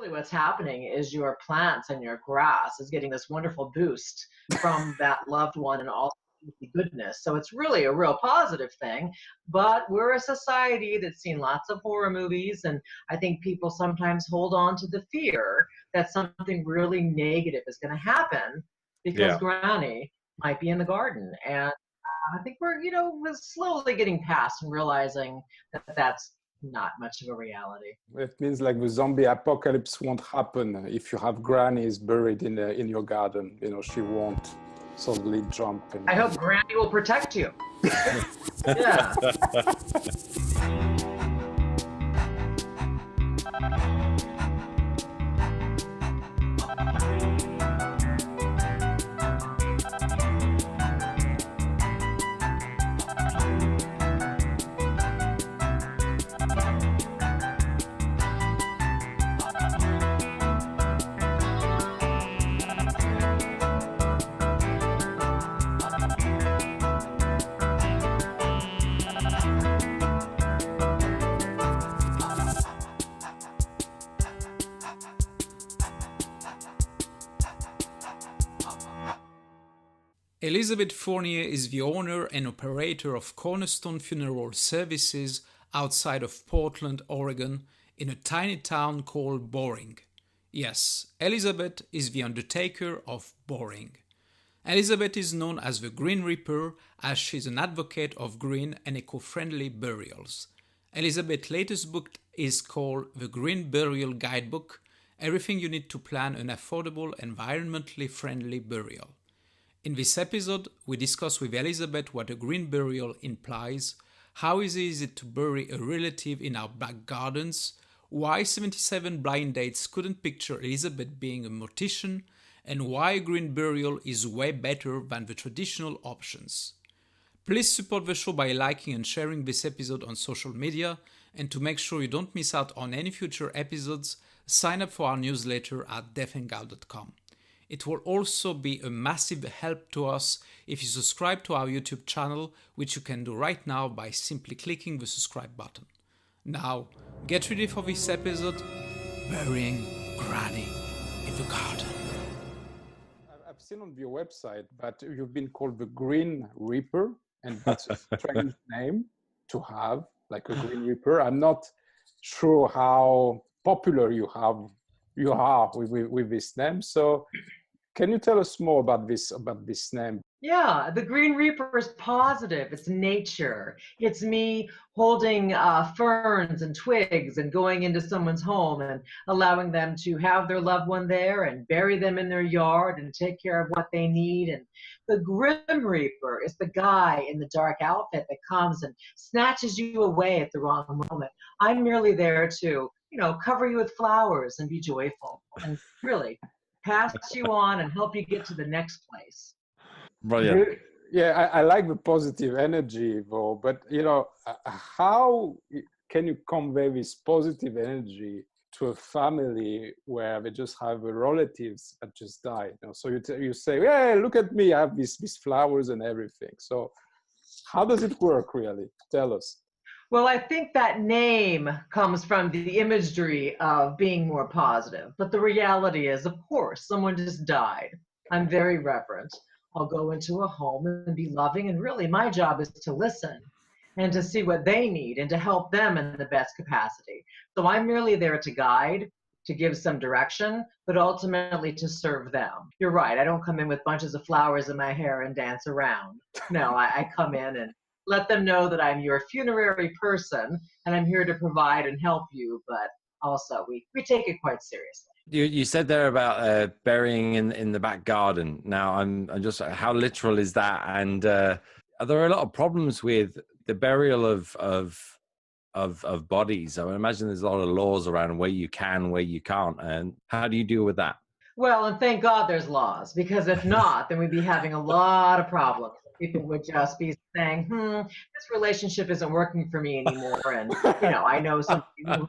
really what's happening is your plants and your grass is getting this wonderful boost from that loved one and all the goodness. So it's really a real positive thing. But we're a society that's seen lots of horror movies, and I think people sometimes hold on to the fear that something really negative is going to happen because Yeah. Granny might be in the garden. And I think we're slowly getting past and realizing that that's not much of a reality. It means like the zombie apocalypse won't happen if you have grannies buried in your garden. She won't suddenly jump. I hope Granny will protect you. Yeah. Elizabeth Fournier is the owner and operator of Cornerstone Funeral Services outside of Portland, Oregon, in a tiny town called Boring. Yes, Elizabeth is the undertaker of Boring. Elizabeth is known as the Green Reaper as she's an advocate of green and eco-friendly burials. Elizabeth's latest book is called The Green Burial Guidebook, everything you need to plan an affordable, environmentally friendly burial. In this episode, we discuss with Elizabeth what a green burial implies, how easy is it to bury a relative in our back gardens, why 77 blind dates couldn't picture Elizabeth being a mortician, and why a green burial is way better than the traditional options. Please support the show by liking and sharing this episode on social media, and to make sure you don't miss out on any future episodes, sign up for our newsletter at deafandgal.com. It will also be a massive help to us if you subscribe to our YouTube channel, which you can do right now by simply clicking the subscribe button. Now, get ready for this episode, Burying Granny in the Garden. I've seen on your website that you've been called the Green Reaper, and that's a strange name to have, like a Green Reaper. I'm not sure how popular you are with this name. So can you tell us more about this name? Yeah, the Green Reaper is positive. It's nature. It's me holding ferns and twigs and going into someone's home and allowing them to have their loved one there and bury them in their yard and take care of what they need. And the Grim Reaper is the guy in the dark outfit that comes and snatches you away at the wrong moment. I'm merely there to, cover you with flowers and be joyful and really pass you on and help you get to the next place. Brilliant. Yeah, I like the positive energy, though. But how can you convey this positive energy to a family where they just have relatives that just died? So you say, "Hey, look at me! I have these flowers and everything." So how does it work, really? Tell us. Well, I think that name comes from the imagery of being more positive. But the reality is, of course, someone just died. I'm very reverent. I'll go into a home and be loving. And really, my job is to listen and to see what they need and to help them in the best capacity. So I'm merely there to guide, to give some direction, but ultimately to serve them. You're right. I don't come in with bunches of flowers in my hair and dance around. No, I come in and let them know that I'm your funerary person and I'm here to provide and help you, but also we take it quite seriously. You said there about burying in the back garden. Now, I'm just, how literal is that? And are there a lot of problems with the burial of bodies? I would imagine there's a lot of laws around where you can, where you can't. And how do you deal with that? Well, and thank God there's laws, because if not, then we'd be having a lot of problems. People would just be saying, this relationship isn't working for me anymore. And, I know some people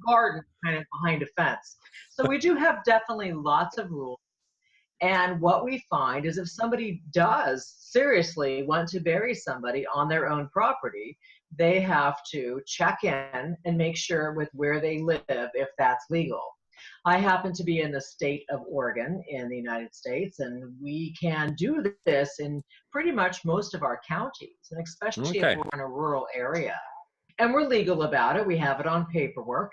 garden kind of behind a fence. So we do have definitely lots of rules. And what we find is if somebody does seriously want to bury somebody on their own property, they have to check in and make sure with where they live if that's legal. I happen to be in the state of Oregon in the United States, and we can do this in pretty much most of our counties, and especially if Okay. we're in a rural area. And we're legal about it. We have it on paperwork.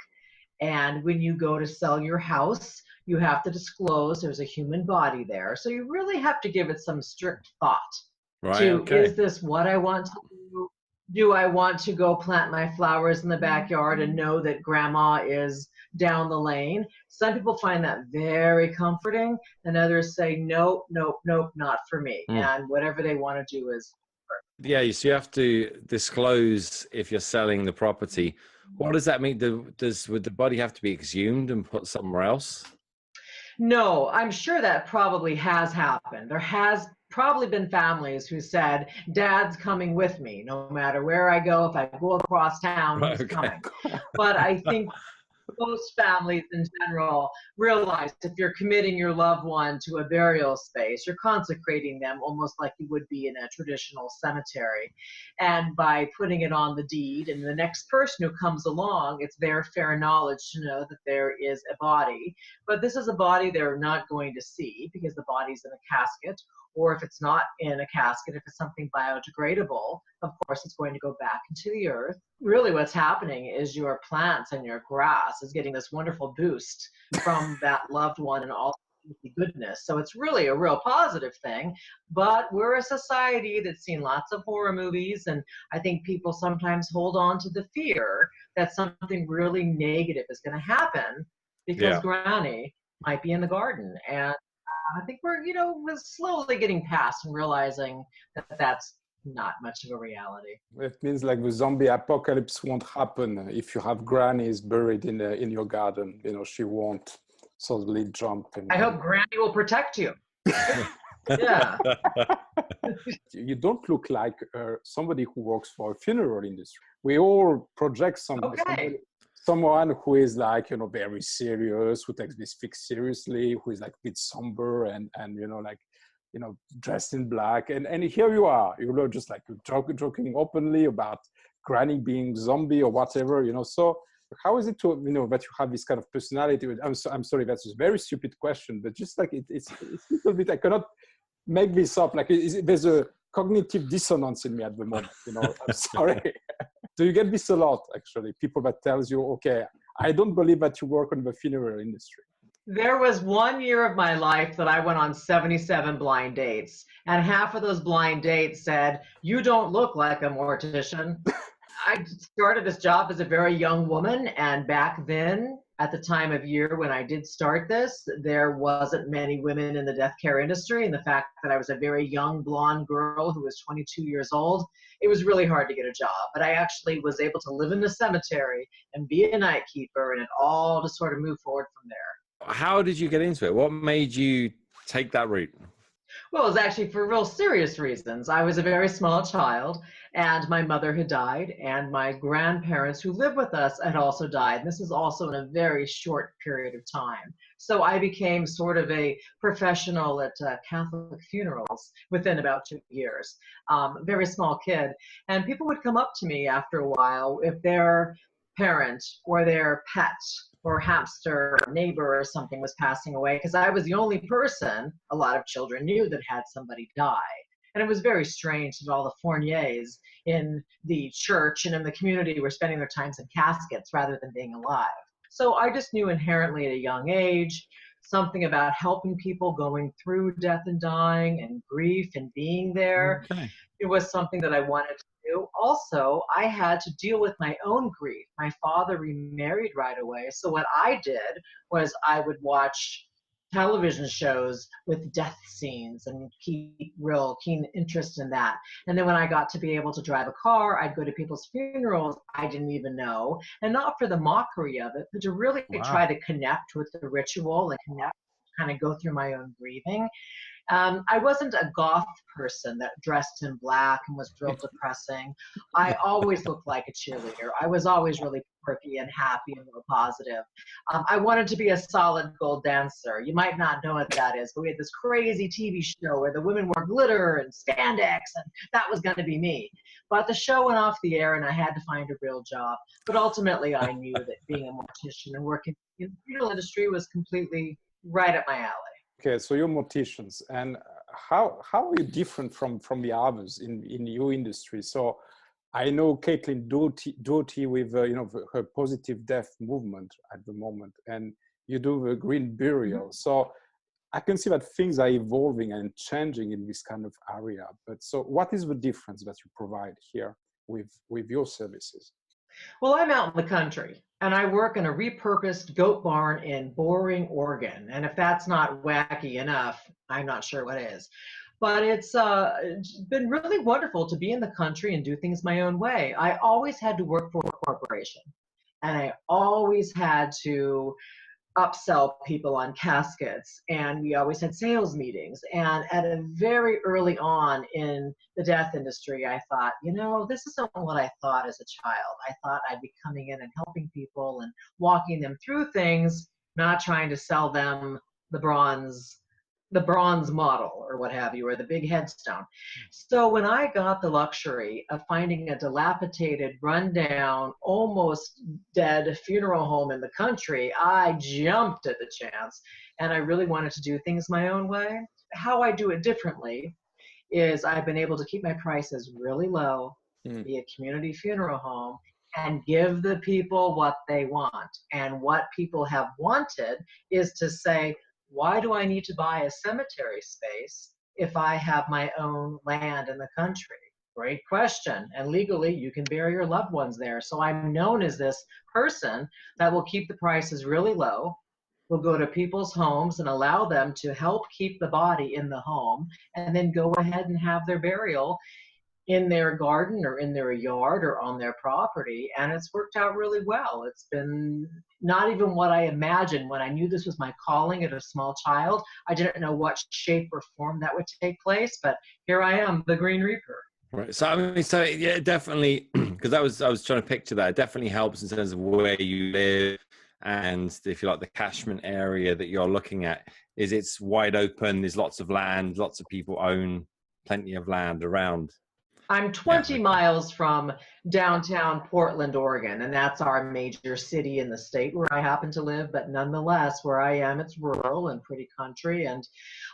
And when you go to sell your house, you have to disclose there's a human body there. So you really have to give it some strict thought Right. to, Okay. is this what I want to do? Do I want to go plant my flowers in the backyard and know that grandma is down the lane? Some people find that very comforting, and others say, nope, nope, nope, not for me. And whatever they want to do is. Yeah, so you have to disclose if you're selling the property. What does that mean? Would the body have to be exhumed and put somewhere else? No, I'm sure that probably has happened. There has probably been families who said, Dad's coming with me, no matter where I go. If I go across town, he's coming. But I think most families in general realize if you're committing your loved one to a burial space, you're consecrating them almost like you would be in a traditional cemetery. And by putting it on the deed, and the next person who comes along, it's their fair knowledge to know that there is a body. But this is a body they're not going to see because the body's in a casket. Or if it's not in a casket, if it's something biodegradable, of course, it's going to go back into the earth. Really what's happening is your plants and your grass is getting this wonderful boost from that loved one and all the goodness. So it's really a real positive thing. But we're a society that's seen lots of horror movies, and I think people sometimes hold on to the fear that something really negative is going to happen because Granny might be in the garden. And I think we're slowly getting past and realizing that that's not much of a reality. It means like the zombie apocalypse won't happen if you have grannies buried in your garden. She won't suddenly jump. I hope Granny will protect you. Yeah. You don't look like somebody who works for a funeral industry. We all project someone who is like, very serious, who takes this fix seriously, who is like a bit somber and dressed in black. And here you are, just like joking openly about Granny being zombie or whatever, So how is it to, that you have this kind of personality? I'm sorry, that's a very stupid question, but just like it's a little bit, I cannot make this up. Like there's a cognitive dissonance in me at the moment, I'm sorry. Do you get this a lot, actually? People that tells you, okay, I don't believe that you work in the funeral industry. There was 1 year of my life that I went on 77 blind dates, and half of those blind dates said, you don't look like a mortician. I started this job as a very young woman, and back then, at the time of year when I did start this, there wasn't many women in the death care industry, and the fact that I was a very young blonde girl who was 22 years old, it was really hard to get a job. But I actually was able to live in the cemetery and be a night keeper, and it all just sort of moved forward from there. How did you get into it? What made you take that route? Well, it was actually for real serious reasons. I was a very small child, and my mother had died, and my grandparents who lived with us had also died. And this was also in a very short period of time. So I became sort of a professional at Catholic funerals within about 2 years. Very small kid. And people would come up to me after a while if their parent or their pet or hamster or neighbor or something was passing away, because I was the only person a lot of children knew that had somebody die. And it was very strange that all the Fourniers in the church and in the community were spending their times in caskets rather than being alive. So I just knew inherently at a young age something about helping people going through death and dying and grief and being there. Okay. It was something that I wanted to do. Also, I had to deal with my own grief. My father remarried right away. So what I did was I would watch television shows with death scenes and keep real keen interest in that. And then when I got to be able to drive a car, I'd go to people's funerals I didn't even know, and not for the mockery of it, but to really try to connect with the ritual and kind of go through my own grieving. I wasn't a goth person that dressed in black and was real depressing. I always looked like a cheerleader. I was always really perky and happy and real positive. I wanted to be a solid gold dancer. You might not know what that is, but we had this crazy TV show where the women wore glitter and spandex, and that was going to be me. But the show went off the air and I had to find a real job. But ultimately I knew that being a mortician and working The funeral industry was completely right up my alley. Okay, so you're morticians, and how are you different from the others in your industry? So I know Caitlin Doughty with her positive death movement at the moment, and you do the Green Burial. So I can see that things are evolving and changing in this kind of area. But so what is the difference that you provide here with your services? Well, I'm out in the country and I work in a repurposed goat barn in Boring, Oregon. And if that's not wacky enough, I'm not sure what is. But it's been really wonderful to be in the country and do things my own way. I always had to work for a corporation, and I always had to upsell people on caskets, and we always had sales meetings. And at a very early on in the death industry, I thought, this isn't what I thought as a child. I thought I'd be coming in and helping people and walking them through things, not trying to sell them the bronze model or what have you, or the big headstone. So when I got the luxury of finding a dilapidated, rundown, almost dead funeral home in the country, I jumped at the chance, and I really wanted to do things my own way. How I do it differently is I've been able to keep my prices really low, be a community funeral home, and give the people what they want. And what people have wanted is to say, why do I need to buy a cemetery space if I have my own land in the country? Great question. And legally, you can bury your loved ones there. So I'm known as this person that will keep the prices really low, will go to people's homes and allow them to help keep the body in the home, and then go ahead and have their burial in their garden or in their yard or on their property. And it's worked out really well. It's been not even what I imagined when I knew this was my calling as a small child. I didn't know what shape or form that would take place, but here I am, the Green Reaper. Right. So I mean, so yeah, definitely, because I was trying to picture that. It definitely helps in terms of where you live, and if you like the catchment area that you're looking at, it's wide open. There's lots of land, lots of people own plenty of land around. I'm 20 miles from downtown Portland, Oregon, and that's our major city in the state where I happen to live. But nonetheless, where I am, it's rural and pretty country. And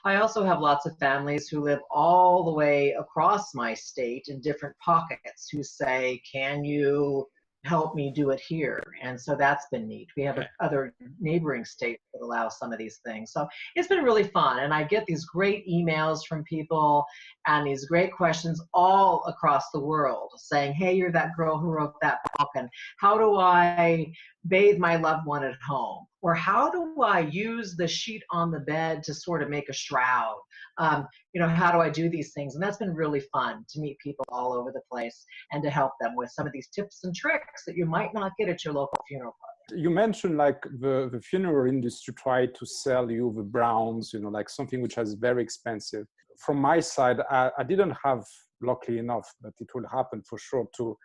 I also have lots of families who live all the way across my state in different pockets who say, can you help me do it here? And so that's been neat. We have other neighboring states that allow some of these things. So it's been really fun. And I get these great emails from people and these great questions all across the world saying, hey, you're that girl who wrote that book, and how do I bathe my loved one at home? Or how do I use the sheet on the bed to sort of make a shroud? How do I do these things? And that's been really fun to meet people all over the place and to help them with some of these tips and tricks that you might not get at your local funeral parlor. You mentioned like the funeral industry tried to sell you the browns, like something which is very expensive. From my side, I didn't have, luckily enough, but it will happen for sure, to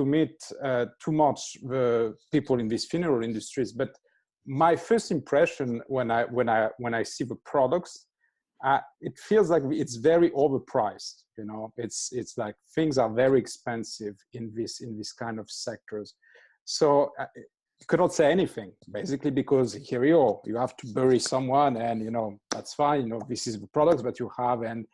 meet too much the people in these funeral industries. But my first impression when I see the products, it feels like it's very overpriced. It's like things are very expensive in this kind of sectors. So you cannot say anything basically, because here you have to bury someone, and that's fine. This is the products that you have, and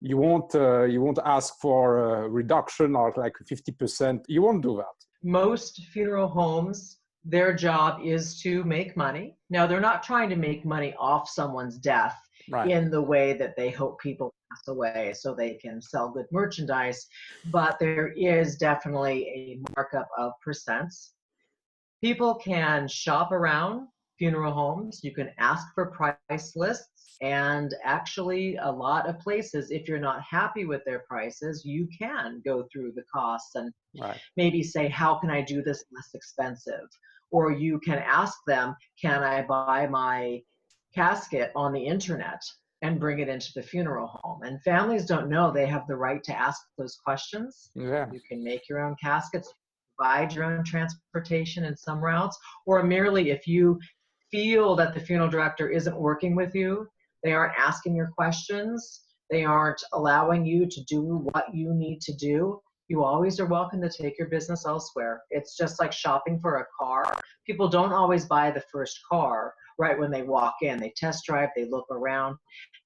you won't ask for a reduction or like 50%. You won't do that. Most funeral homes, their job is to make money. Now, they're not trying to make money off someone's death in the way that they hope people pass away so they can sell good merchandise, but there is definitely a markup of percents. People can shop around funeral homes. You can ask for price lists, and actually a lot of places, if you're not happy with their prices, you can go through the costs and maybe say, how can I do this less expensive? Or you can ask them, can I buy my casket on the internet and bring it into the funeral home? And families don't know they have the right to ask those questions. You can make your own caskets, provide your own transportation in some routes, or merely if you feel that the funeral director isn't working with you, they aren't asking your questions, they aren't allowing you to do what you need to do, You always are welcome to take your business elsewhere. It's just like shopping for a car. People don't always buy the first car right when they walk in. They test drive, they look around.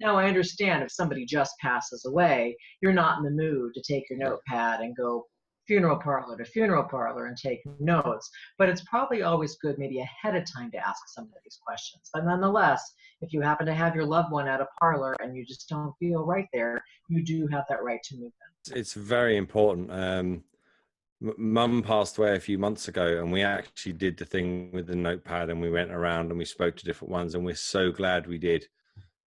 Now, I understand if somebody just passes away, you're not in the mood to take your notepad and go funeral parlor to funeral parlor and take notes. But it's probably always good maybe ahead of time to ask some of these questions. But nonetheless, if you happen to have your loved one at a parlor and you just don't feel right there, you do have that right to move them. It's very important. Mum passed away a few months ago, and we actually did the thing with the notepad, and we went around and we spoke to different ones, and we're so glad we did,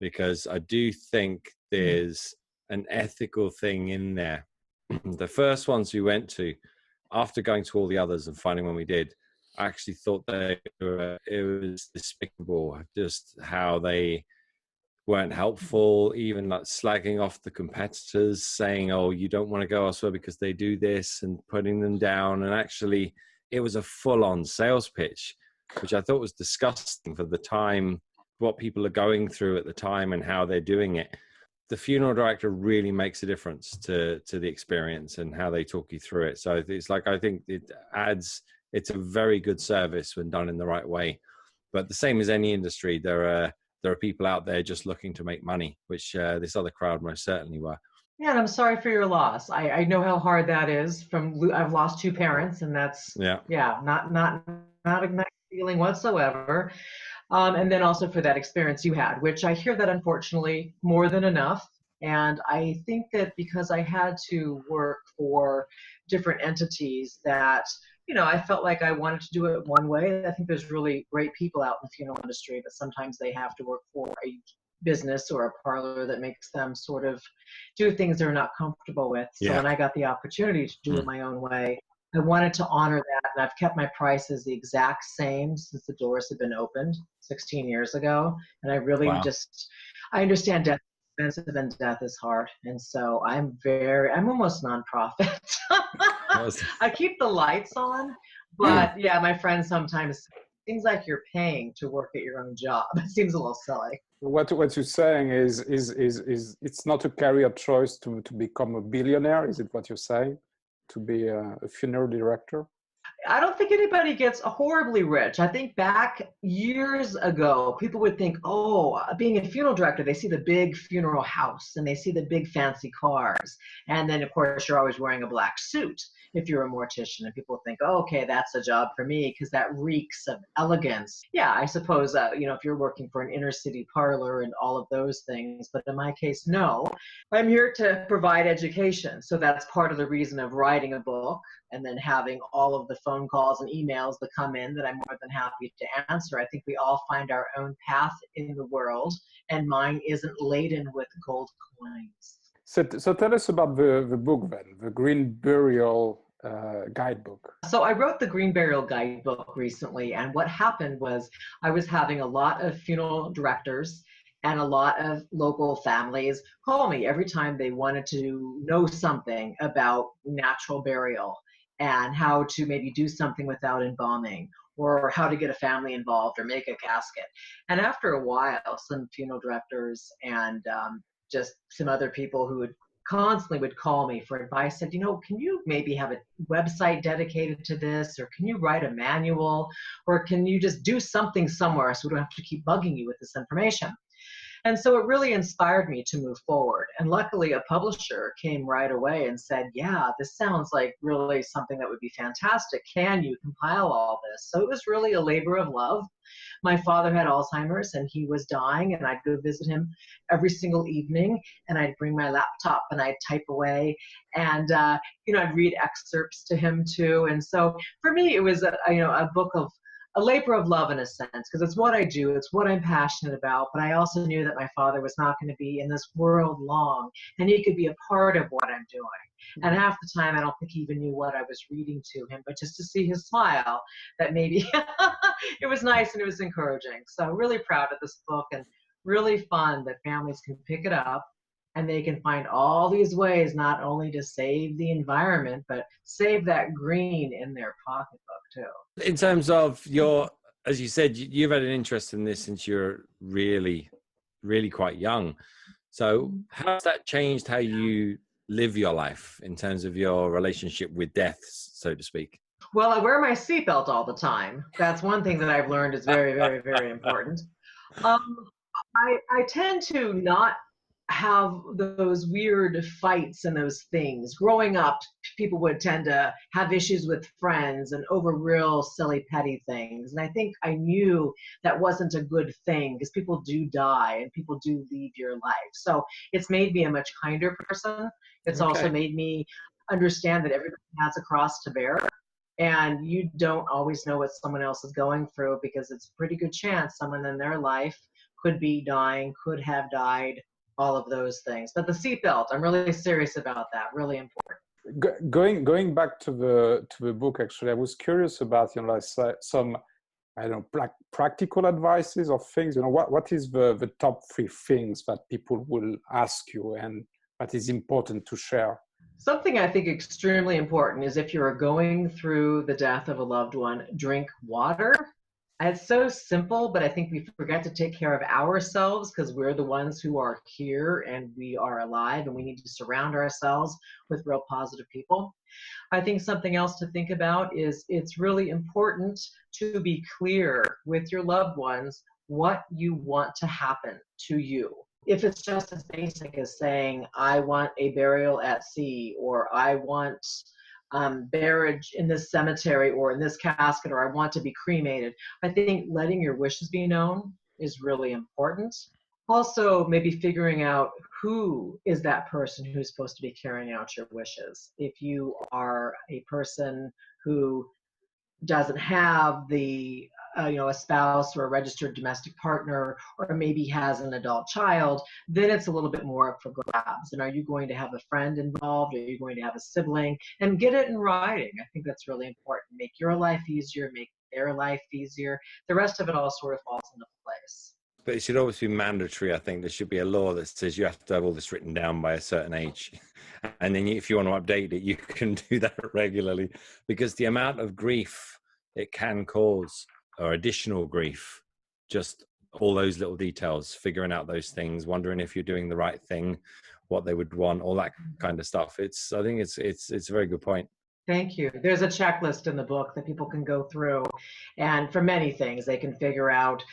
because I do think there's an ethical thing in there. The first ones we went to, after going to all the others and finding when we did, I actually thought it was despicable, just how they weren't helpful, even like slagging off the competitors, saying, oh, you don't want to go elsewhere because they do this, and putting them down. And actually it was a full-on sales pitch, which I thought was disgusting for the time, what people are going through at the time and how they're doing it. The funeral director really makes a difference to the experience and how they talk you through it. So it's like, I think it's a very good service when done in the right way. But the same as any industry, there are people out there just looking to make money, which this other crowd most certainly were. Yeah, and I'm sorry for your loss. I know how hard that is. I've lost 2 parents, and that's not a nice feeling whatsoever. And then also for that experience you had, which I hear that unfortunately more than enough. And I think that because I had to work for different entities that, I felt like I wanted to do it one way. I think there's really great people out in the funeral industry, but sometimes they have to work for a business or a parlor that makes them sort of do things they're not comfortable with. So when I got the opportunity to do it my own way, I wanted to honor that, and I've kept my prices the exact same since the doors have been opened 16 years ago. And I really I understand death is expensive and death is hard. And so I'm almost nonprofit. I keep the lights on, but my friends sometimes, things like you're paying to work at your own job. It seems a little silly. What you're saying is it's not a career choice to become a billionaire. Is it what you're saying? To be a funeral director? I don't think anybody gets horribly rich. I think back years ago, people would think, oh, being a funeral director, they see the big funeral house and they see the big fancy cars. And then, of course, you're always wearing a black suit if you're a mortician. And people think, oh, okay, that's a job for me because that reeks of elegance. Yeah, I suppose, if you're working for an inner city parlor and all of those things. But in my case, no. I'm here to provide education. So that's part of the reason of writing a book and then having all of the phone calls and emails that come in that I'm more than happy to answer. I think we all find our own path in the world, and mine isn't laden with gold coins. So tell us about the book then, the Green Burial Guidebook. So I wrote the Green Burial Guidebook recently, and what happened was I was having a lot of funeral directors and a lot of local families call me every time they wanted to know something about natural burial and how to maybe do something without embalming, or how to get a family involved or make a casket. And after a while, some funeral directors and just some other people who would constantly call me for advice said, can you maybe have a website dedicated to this, or can you write a manual, or can you just do something somewhere so we don't have to keep bugging you with this information? And so it really inspired me to move forward. And luckily, a publisher came right away and said, yeah, this sounds like really something that would be fantastic. Can you compile all this? So it was really a labor of love. My father had Alzheimer's and he was dying, and I'd go visit him every single evening, and I'd bring my laptop and I'd type away, and I'd read excerpts to him too. And so for me, it was a book of a labor of love in a sense, because it's what I do, it's what I'm passionate about, but I also knew that my father was not going to be in this world long, and he could be a part of what I'm doing. And half the time, I don't think he even knew what I was reading to him, but just to see his smile, that maybe it was nice and it was encouraging. So really proud of this book, and really fun that families can pick it up and they can find all these ways not only to save the environment, but save that green in their pocketbook too. In terms of as you said, you've had an interest in this since you're really, really quite young. So how's that changed how you live your life in terms of your relationship with death, so to speak? Well, I wear my seatbelt all the time. That's one thing that I've learned is very, very, very important. I tend to not have those weird fights and those things. Growing up, people would tend to have issues with friends and over real silly, petty things. And I think I knew that wasn't a good thing because people do die and people do leave your life. So it's made me a much kinder person. It's also made me understand that everybody has a cross to bear. And you don't always know what someone else is going through because it's a pretty good chance someone in their life could be dying, could have died, all of those things. But the seatbelt, I'm really serious about that, really important. Going back to the book, actually, I was curious about, some, I don't know, practical advices or things. What is the top 3 things that people will ask you and that is important to share? Something I think extremely important is if you're going through the death of a loved one, drink water. It's so simple, but I think we forget to take care of ourselves because we're the ones who are here and we are alive and we need to surround ourselves with real positive people. I think something else to think about is it's really important to be clear with your loved ones what you want to happen to you. If it's just as basic as saying, I want a burial at sea, or I want buried in this cemetery or in this casket, or I want to be cremated, I think letting your wishes be known is really important. Also, maybe figuring out who is that person who's supposed to be carrying out your wishes. If you are a person who doesn't have the a spouse or a registered domestic partner, or maybe has an adult child, then it's a little bit more up for grabs. And are you going to have a friend involved? Are you going to have a sibling? And get it in writing. I think that's really important. Make your life easier, make their life easier. The rest of it all sort of falls into place. But it should always be mandatory. I think there should be a law that says you have to have all this written down by a certain age. And then if you want to update it, you can do that regularly, because the amount of grief it can cause, or additional grief, just all those little details, figuring out those things, wondering if you're doing the right thing, what they would want, all that kind of stuff. I think it's a very good point. Thank you. There's a checklist in the book that people can go through, and for many things, they can figure out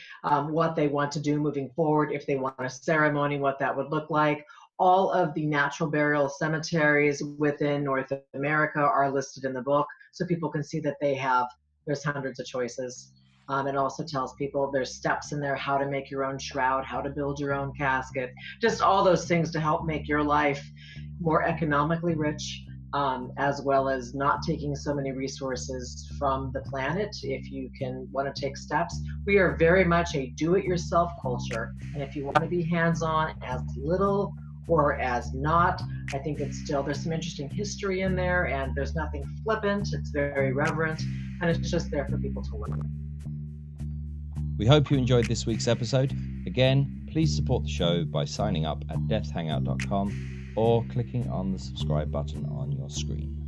what they want to do moving forward. If they want a ceremony, what that would look like. All of the natural burial cemeteries within North America are listed in the book, so people can see that there's hundreds of choices. It also tells people there's steps in there, how to make your own shroud, how to build your own casket, just all those things to help make your life more economically rich, as well as not taking so many resources from the planet. If you want to take steps, we are very much a do-it-yourself culture. And if you want to be hands-on as little or as not, I think there's some interesting history in there, and there's nothing flippant. It's very reverent, and it's just there for people to learn. We hope you enjoyed this week's episode. Again, please support the show by signing up at deathhangout.com or clicking on the subscribe button on your screen.